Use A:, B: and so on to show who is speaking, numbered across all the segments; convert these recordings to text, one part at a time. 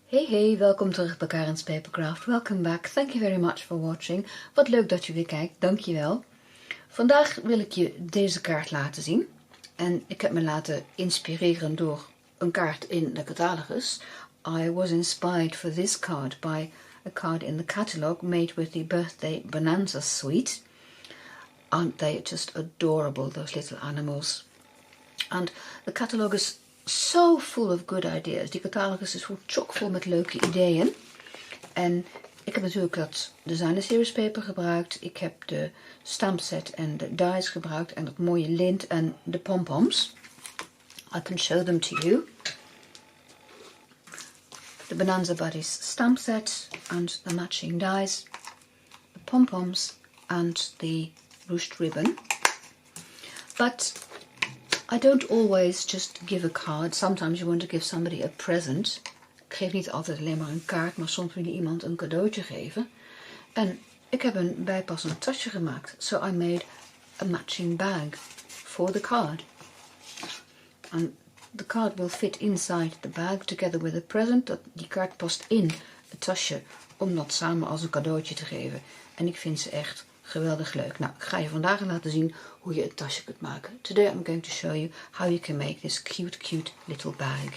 A: Hey, welkom terug bij Karin's Papercraft. Welcome back. Thank you very much for watching. Wat leuk dat je weer kijkt. Dankjewel. Vandaag wil ik je deze kaart laten zien. En ik heb me laten inspireren door een kaart in de catalogus. I was inspired for this card by a card in the catalog made with the birthday Bonanza suite. Aren't they just adorable, those little animals? And the catalog is so full of good ideas. Die catalogus is chockvol met leuke ideeën. En ik heb natuurlijk dat designer series paper gebruikt. Ik heb de stamp set en de dies gebruikt. En dat mooie lint en de pompoms. I can show them to you. The Bonanza Buddies stamp set and the matching dies. The pompoms and the ruched ribbon. But I don't always just give a card. Sometimes you want to give somebody a present. Ik geef niet altijd alleen maar een kaart, maar soms wil je iemand een cadeautje geven. En ik heb een bijpassend tasje gemaakt. So I made a matching bag for the card. And the card will fit inside the bag together with a present. Die kaart past in het tasje om dat samen als een cadeautje te geven. En ik vind ze echt geweldig leuk. Nou, ik ga je vandaag laten zien hoe je het tasje kunt maken. Today I'm going to show you how you can make this cute little bag.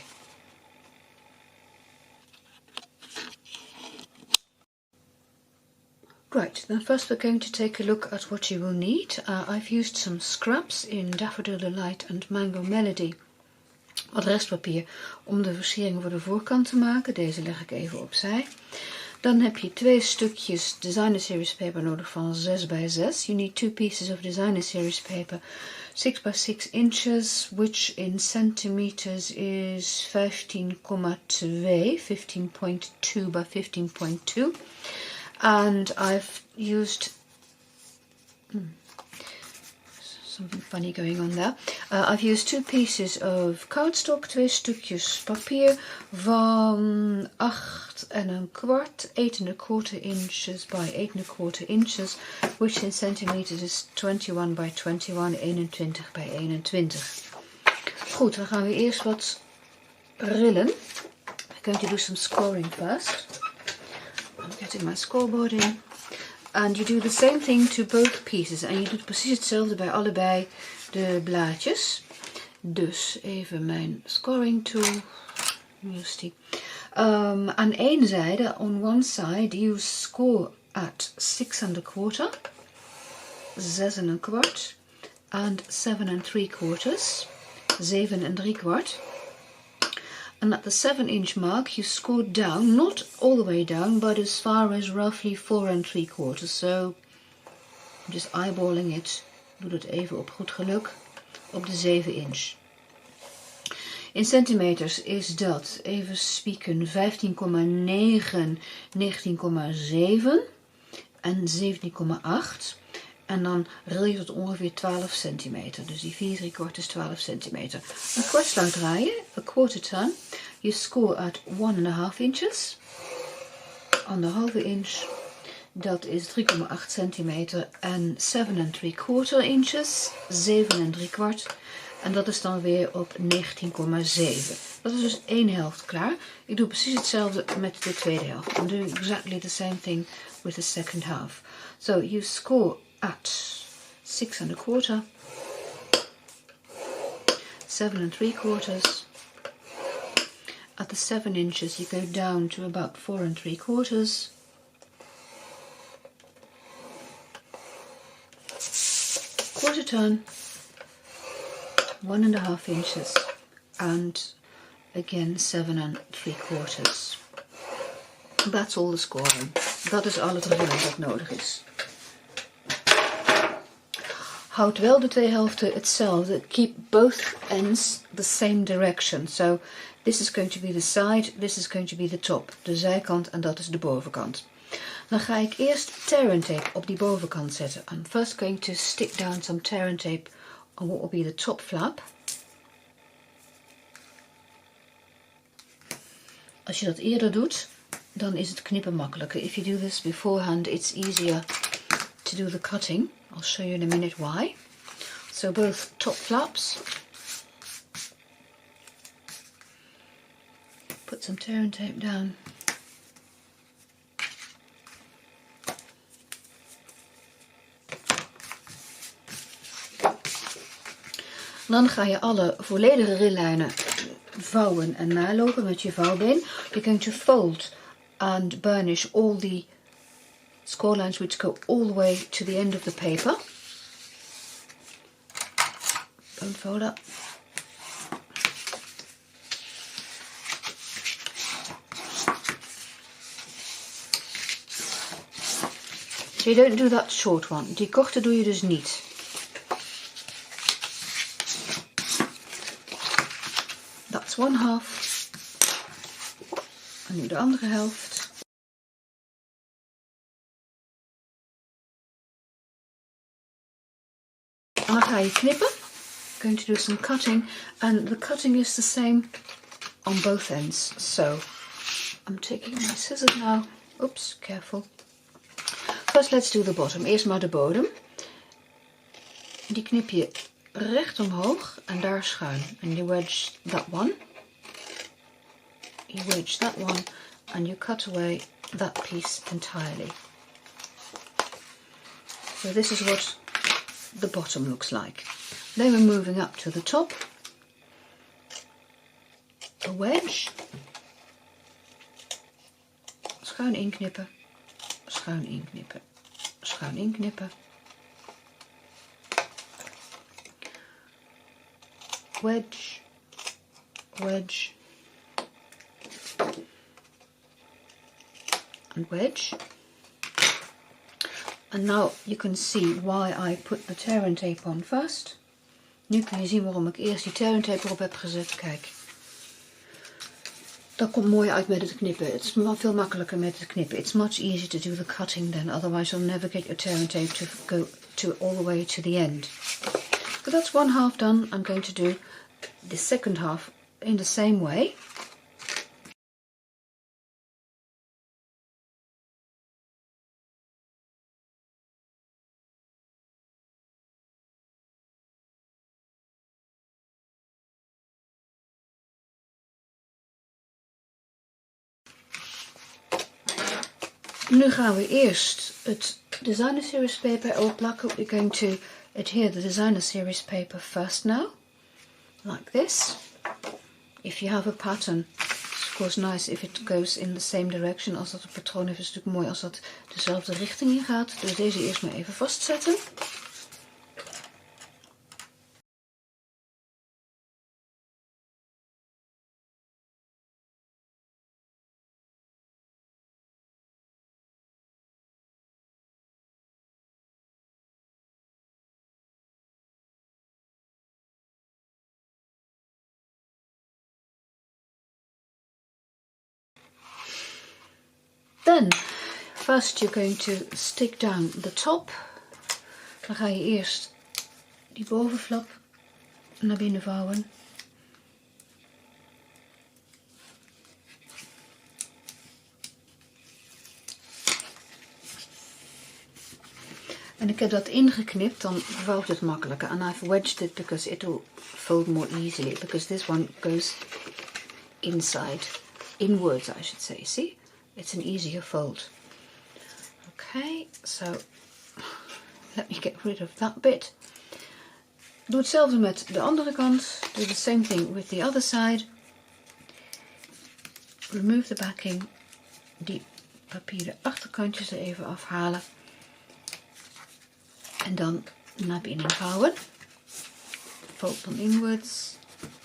A: Right, then first we're going to take a look at what you will need. I've used some scraps in Daffodil Delight and Mango Melody. Wat restpapier om de versiering voor de voorkant te maken. Deze leg ik even opzij. Dan heb je 2 stukjes designer series paper nodig van 6 bij 6. You need 2 pieces of designer series paper 6 by 6 inches, which in centimeters is 15,2 by 15.2. And I've used something funny going on there. I've used 2 pieces of cardstock, 2 stukjes papier van 8 1/4, 8 1/4 inches by 8 1/4 inches, which in centimeters is 21 by 21, 21 by 21. Goed, dan gaan we eerst wat rillen. I'm going to do some scoring first. I'm getting my scoreboard in. And you do the same thing to both pieces. En je doet precies hetzelfde bij allebei de blaadjes. Dus even mijn scoring tool. Aan één zijde, on one side, you score at 6 1/4, 6 1/4, and 7 3/4, 7 3/4. And at the 7-inch mark you score down, not all the way down, but as far as roughly 4 3/4. So I'm just eyeballing it. Doe dat even op goed geluk. Op de 7-inch. In centimeters is dat, even spieken, 15,9, 19,7 en 17,8. En dan ril je tot ongeveer 12 centimeter. Dus die 4 3/4 is 12 centimeter. Een kwartsluit draaien, a quarter turn. You score at 1 1/2 inches. 1,5 inch. Dat is 3,8 centimeter. En 7 3/4 inches. 7 3/4. En dat is dan weer op 19,7. Dat is dus 1 helft klaar. Ik doe precies hetzelfde met de tweede helft. I'm doing exactly the same thing with the second half. So you score at 6 1/4, 7 3/4. At the 7 inches you go down to about 4 3/4. Quarter turn, 1 1/2 inches, and again 7 3/4. That's all the scoring. Dat is al het rillen dat nodig is. Houd wel de twee helften hetzelfde. Keep both ends the same direction. So this is going to be the side, this is going to be the top. De zijkant en dat is de bovenkant. Dan ga ik eerst tear and tape op die bovenkant zetten. I'm first going to stick down some tear and tape on what will be the top flap. Als je dat eerder doet, dan is het knippen makkelijker. If you do this beforehand, it's easier to do the cutting. I'll show you in a minute why. So both top flaps. Put put some tearing tape down. Dan ga je alle volledige rillijnen vouwen en nalopen met je vouwbeen. You're going to fold and burnish all the score lines which go all the way to the end of the paper. Don't fold up. So you don't do that short one. Die korte doe je dus niet. That's one half. En nu de andere helft. En dan ga je knippen. Going to do some cutting, and the cutting is the same on both ends. So I'm taking my scissors now. Oops, careful. First let's do the bottom. Eerst maar de bodem. Die knip je recht omhoog en daar schuin. And you wedge that one. You wedge that one and you cut away that piece entirely. So this is what the bottom looks like. Then we're moving up to the top. A wedge. Schuin inknippen. Schuin inknippen. Schuin inknippen. Wedge. Wedge. And wedge. And now you can see why I put the tearing tape on first. Nu kun je zien waarom ik eerst die tearing tape erop heb gezet. Kijk. Dat komt mooi uit met het knippen. Het is veel makkelijker met het knippen. It's much easier to do the cutting then. Otherwise you'll never get your tearing tape to go to all the way to the end. But that's one half done. I'm going to do the second half in the same way. Nu gaan we eerst het designer series paper erop plakken. We're going to adhere the designer series paper first now, like this. If you have a pattern, it's of course nice if it goes in the same direction. Als dat een patroon heeft, is het natuurlijk mooi als dat dezelfde richting in gaat. Dus deze eerst maar even vastzetten. Then, first you're going to stick down the top. Dan ga je eerst die bovenflap naar binnen vouwen. En ik heb dat ingeknipt, dan vouwt het makkelijker. And I've wedged it because it will fold more easily. Because this one goes inside, inwards I should say, see? It's an easier fold. Okay, so let me get rid of that bit. Doe hetzelfde met de andere kant. Do the same thing with the other side. Remove the backing. Die papieren achterkantjes er even afhalen. En dan naar binnen vouwen. Fold them inwards.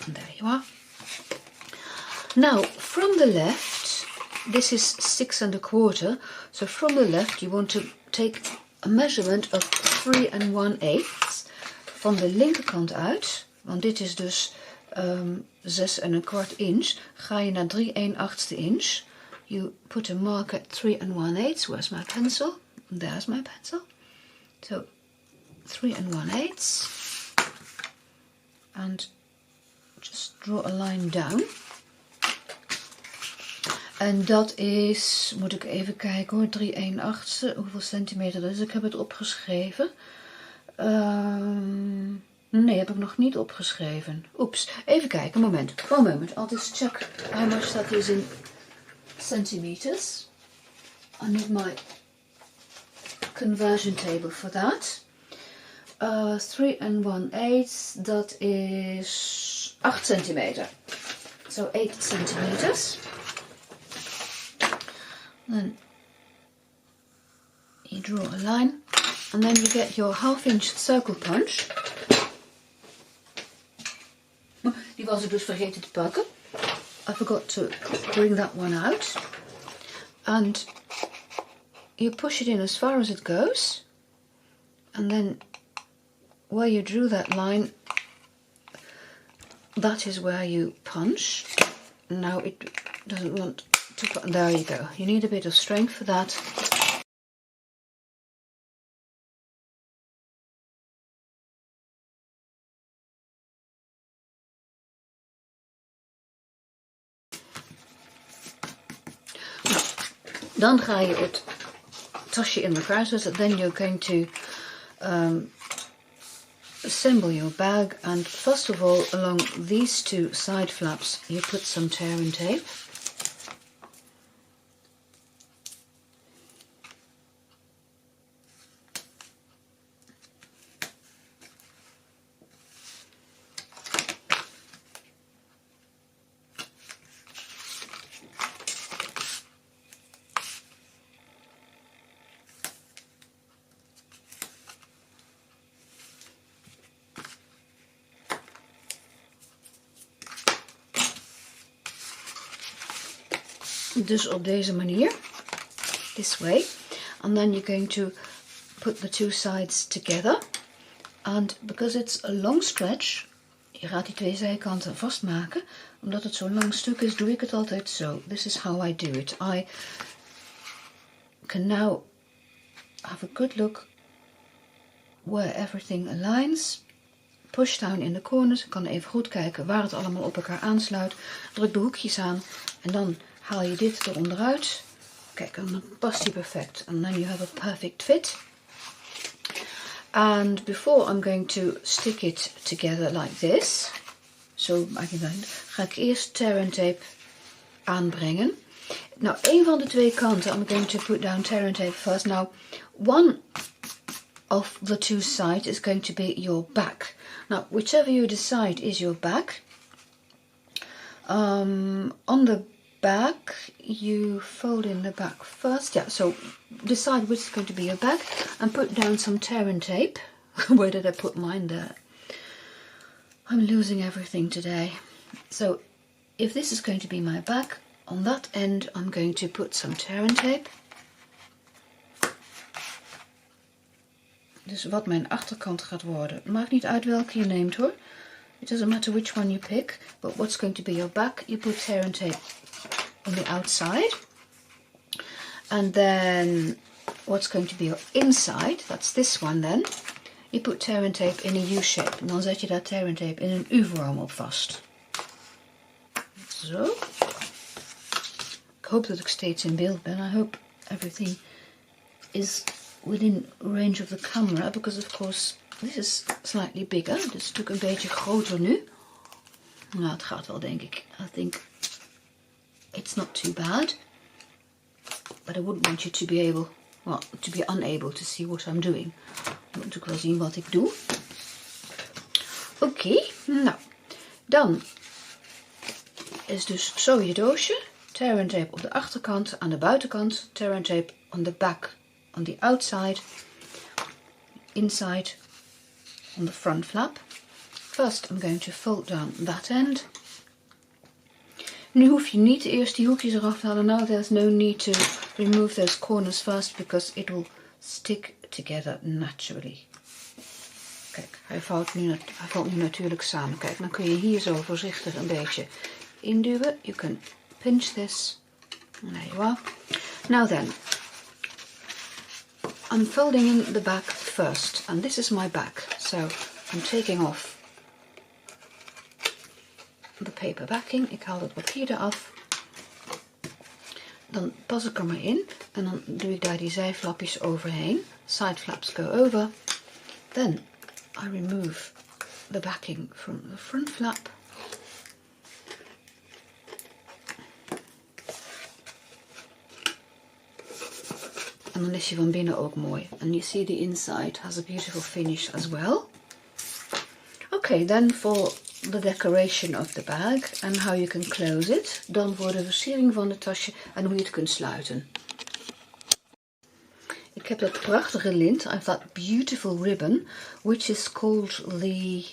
A: And there you are. Now, from the left, this is 6 1/4. So from the left, you want to take a measurement of 3 1/8 van de linkerkant uit. Want dit is dus 6 1/4 inch. Ga je naar 3 1/8 inch. You put a mark at 3 1/8. Where's my pencil? There's my pencil. So 3 1/8. And just draw a line down. En dat is, moet ik even kijken hoor, 3 1/8. Hoeveel centimeter dat is? Ik heb het opgeschreven. Nee, heb ik nog niet opgeschreven. Oeps, even kijken, moment. One moment, I'll just check how much that is in centimeters. I need my conversion table for that. 3 1/8, dat is 8 centimeter. So 8 centimeters. Then you draw a line, and then you get your 1/2 inch circle punch. Die was ik dus vergeten te pakken. I forgot to bring that one out. And you push it in as far as it goes. And then where you drew that line, that is where you punch. Now it doesn't want to, there you go. You need a bit of strength for that. Dan ga je het tasje in elkaar zetten. Then you're going to assemble your bag, and first of all, along these 2 side flaps you put some tear and tape. Dus op deze manier, this way, and then you're going to put the 2 sides together, and because it's a long stretch, je gaat die 2 zijkanten vastmaken. Omdat het zo'n lang stuk is, doe ik het altijd zo. This is how I do it. I can now have a good look where everything aligns. Push down in the corners. Ik kan even goed kijken waar het allemaal op elkaar aansluit. Druk de hoekjes aan en dan haal je dit eronder uit. Kijk, en dan past die perfect. And then you have a perfect fit. And before I'm going to stick it together like this, so ga ik eerst tear and tape aanbrengen. Nou, een van de 2 kanten, I'm going to put down tear and tape first. Now, one of the 2 sides is going to be your back. Now, whichever you decide is your back, on the back, you fold in the back first. Yeah, so decide which is going to be your back and put down some tear and tape. Where did I put mine there? I'm losing everything today. So if this is going to be my back, on that end I'm going to put some tear and tape. Dus wat mijn achterkant gaat worden. Maakt niet uit welke je neemt hoor. It doesn't matter which one you pick, but what's going to be your back, you put tear and tape on the outside. And then what's going to be your inside, that's this one then, you put tear and tape in a U-shape. En dan zet je daar tear and tape in een U-vorm op vast. Zo. Ik hoop dat ik steeds in beeld ben. I hope everything is within range of the camera, because of course this is slightly bigger. Dit is natuurlijk een beetje groter nu. Nou, het gaat wel denk ik. I think it's not too bad. But I wouldn't want you to be able, well, to be unable to see what I'm doing. Ik moet natuurlijk wel zien wat ik doe. Oké, nou. Dan is dus zo je doosje. Tear and tape op de achterkant, aan de buitenkant. Tear and tape on the back, on the outside. Inside, on the front flap. First I'm going to fold down that end. Nu hoef je niet eerst die hoekjes eraf te halen. Now there's no need to remove those corners first, because it will stick together naturally. Kijk, hij valt nu natuurlijk samen. Kijk, dan kun je hier zo voorzichtig een beetje induwen. You can pinch this. There you are. Now then, I'm folding in the back first, and this is my back. So I'm taking off de paper backing. Ik haal het papier eraf. Dan pas ik er maar in. En dan doe ik daar die zijflapjes overheen. Side flaps go over. Then I remove the backing from the front flap. En dan is hij van binnen ook mooi. And you see the inside has a beautiful finish as well. Okay, then for the decoration of the bag and how you can close it. Dan voor de versiering van het tasje en hoe je het kunt sluiten. Ik heb dat prachtige lint. I have that beautiful ribbon, which is called the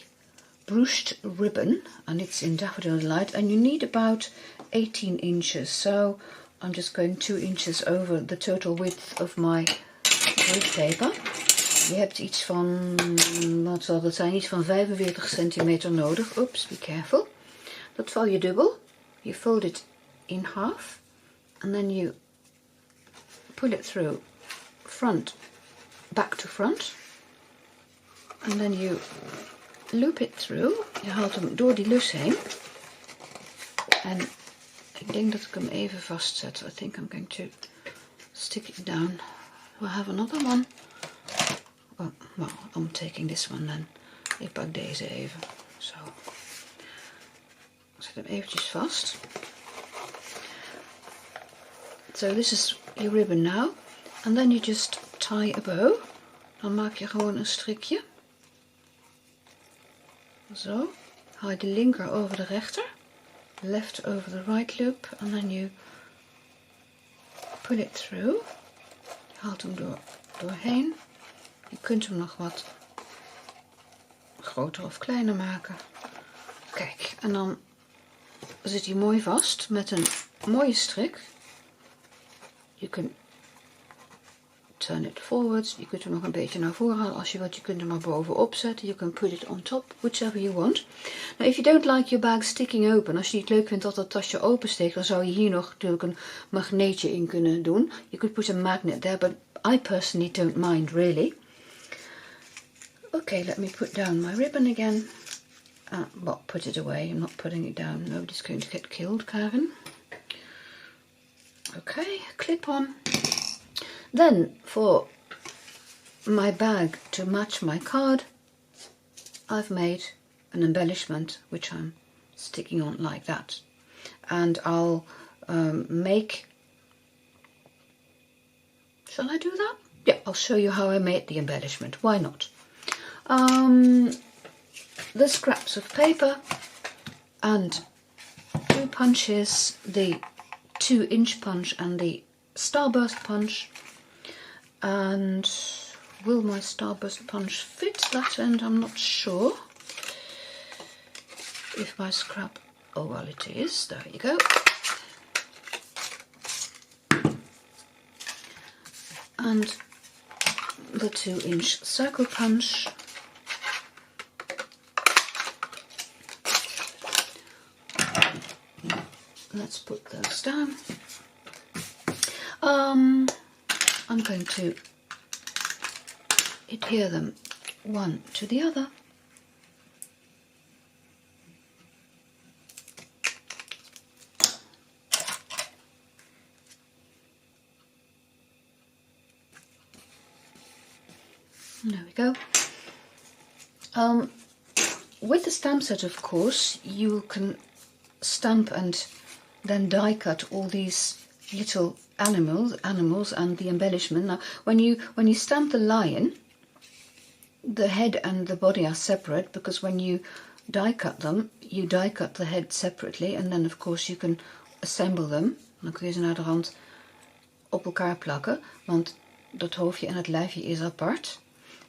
A: brushed ribbon, and it's in Daffodil Delight, and you need about 18 inches. So I'm just going 2 inches over the total width of my grid paper. Je hebt iets van, wat zal dat zijn, iets van 45 centimeter nodig. Oops, be careful. Dat vouw je dubbel. You fold it in half, and then you pull it through front, back to front, and then you loop it through. Je haalt hem door die lus heen. En ik denk dat ik hem even vastzet. I think I'm going to stick it down. We'll have another one. Oh, well, I'm taking this one then. Ik pak deze even. Zo. Ik zet hem eventjes vast. So this is your ribbon now. And then you just tie a bow. Dan maak je gewoon een strikje. Zo. Haal je de linker over de rechter. Left over the right loop. And then you pull it through. Je haalt hem doorheen. Je kunt hem nog wat groter of kleiner maken. Kijk, en dan zit hij mooi vast met een mooie strik. Je kunt turn it forwards. Je kunt hem nog een beetje naar voren halen als je wilt. Je kunt hem maar bovenop zetten. You can put it on top, whichever you want. Now, if you don't like your bag sticking open, als je niet leuk vindt dat het tasje open steekt, dan zou je hier nog natuurlijk een magneetje in kunnen doen. You could put a magnet there, but I personally don't mind really. Okay, let me put down my ribbon again. Well, put it away. I'm not putting it down. Nobody's going to get killed, Karin. Okay, clip on. Then, for my bag to match my card, I've made an embellishment which I'm sticking on like that. And I'll make... Shall I do that? Yeah, I'll show you how I made the embellishment. Why not? The scraps of paper and 2 punches, the 2-inch punch and the starburst punch. And will my starburst punch fit that end? I'm not sure. If my scrap, oh well it is, there you go. And the 2-inch circle punch. Let's put those down. I'm going to adhere them one to the other. There we go. With the stamp set, of course, you can stamp and then die cut all these little animals and the embellishment. Now, when you stamp the lion, the head and the body are separate, because when you die cut them, you die cut the head separately, and then of course you can assemble them. Dan kun je ze naar de hand op elkaar plakken, want dat hoofdje en het lijfje is apart.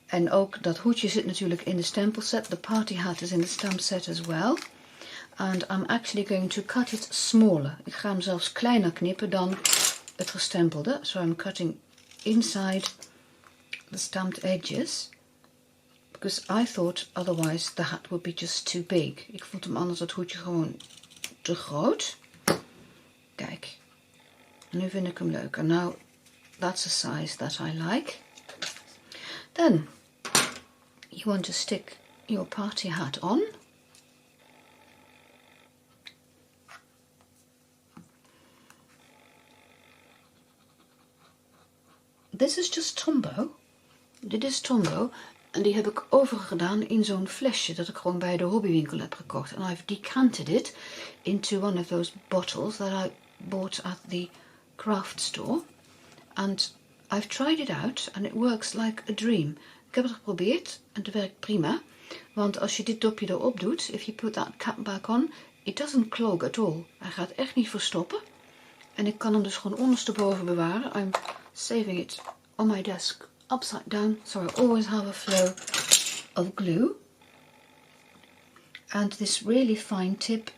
A: En ook dat hoedje zit natuurlijk in de stempel set. The party hat is in the stamp set as well. And I'm actually going to cut it smaller. Ik ga hem zelfs kleiner knippen dan het gestempelde. So I'm cutting inside the stamped edges. Because I thought otherwise the hat would be just too big. Ik vond hem anders, het hoedje, gewoon te groot. Kijk. Nu vind ik hem leuk. And now that's a size that I like. Then you want to stick your party hat on. This is just Tombow. Dit is Tombow. En die heb ik overgedaan in zo'n flesje dat ik gewoon bij de hobbywinkel heb gekocht. And I've decanted it into one of those bottles that I bought at the craft store. And I've tried it out and it works like a dream. Ik heb het geprobeerd en het werkt prima. Want als je dit dopje erop doet, if you put that cap back on, it doesn't clog at all. Hij gaat echt niet verstoppen. En ik kan hem dus gewoon ondersteboven bewaren. I'm saving it on my desk upside down, so I always have a flow of glue. And this really fine tip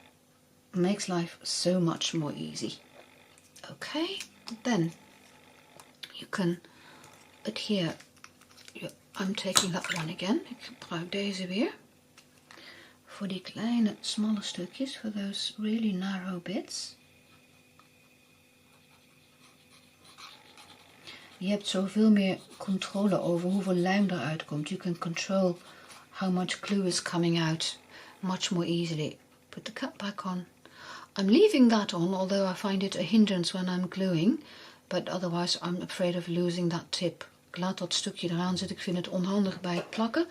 A: makes life so much more easy. Okay, then you can adhere. I'm taking that one again. Ik gebruik deze weer. Voor die kleine, smalle stukjes. For those really narrow bits. Je hebt zoveel meer controle over hoeveel lijm eruit komt. You can control how much glue is coming out much more easily. Put the cap back on. I'm leaving that on, although I find it a hindrance when I'm gluing. But otherwise I'm afraid of losing that tip. Ik laat dat stukje eraan zitten. Ik vind het onhandig bij het plakken.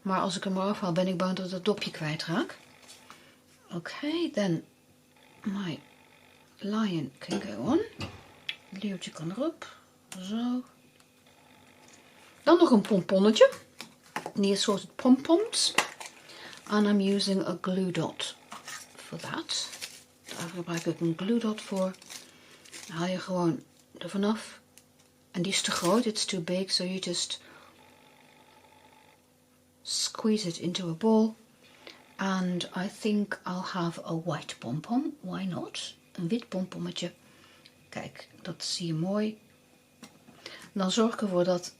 A: Maar als ik hem eraf haal, ben ik bang dat ik het dopje kwijtraak. Okay, then my lion can go on. Het leeuwtje kan erop. Zo. Dan nog een pomponnetje. Die assorted pom-poms. And I'm using a glue dot for that. Daar gebruik ik een glue dot voor. Dan haal je gewoon er vanaf. En die is te groot, it's too big, so you just squeeze it into a ball. And I think I'll have a white pom-pom. Why not? Een wit pompommetje. Kijk, dat zie je mooi. Dan zorg ik ervoor dat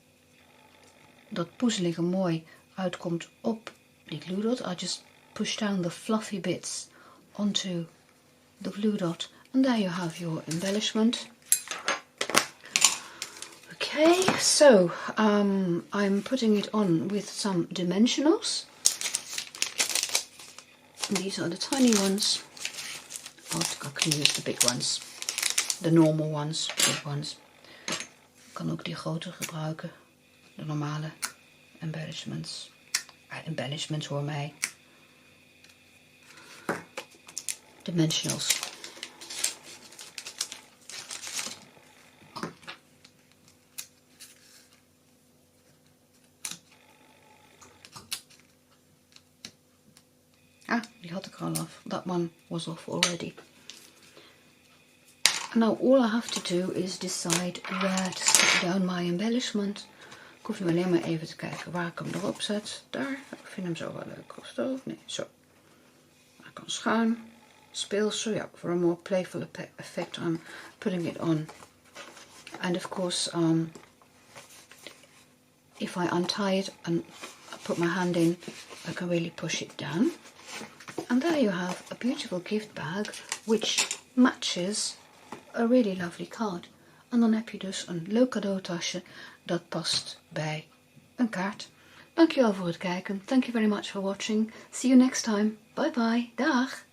A: dat poezelige mooi uitkomt op die glue dot. I just push down the fluffy bits onto the glue dot. And there you have your embellishment. Okay, so I'm putting it on with some dimensionals. These are the tiny ones. Oh, I can use the big ones. The normal ones, big ones. Ik kan ook die grote gebruiken. De normale embellishments. Embellishments hoor mij. Dimensionals. Ah, die had ik er al af. That one was off already. Now all I have to do is decide where to stick down my embellishment. Ik hoef nu alleen maar even te kijken waar ik hem erop zet. Daar, ik vind hem zo wel leuk. Of zo? Nee, zo. Hij kan schuin. Speels, so yeah, for a more playful effect I'm putting it on. And of course, if I untie it and I put my hand in, I can really push it down. And there you have a beautiful gift bag which matches a really lovely card. En dan heb je dus een leuk cadeautasje dat past bij een kaart. Dankjewel voor het kijken. Thank you very much for watching. See you next time. Bye bye. Dag.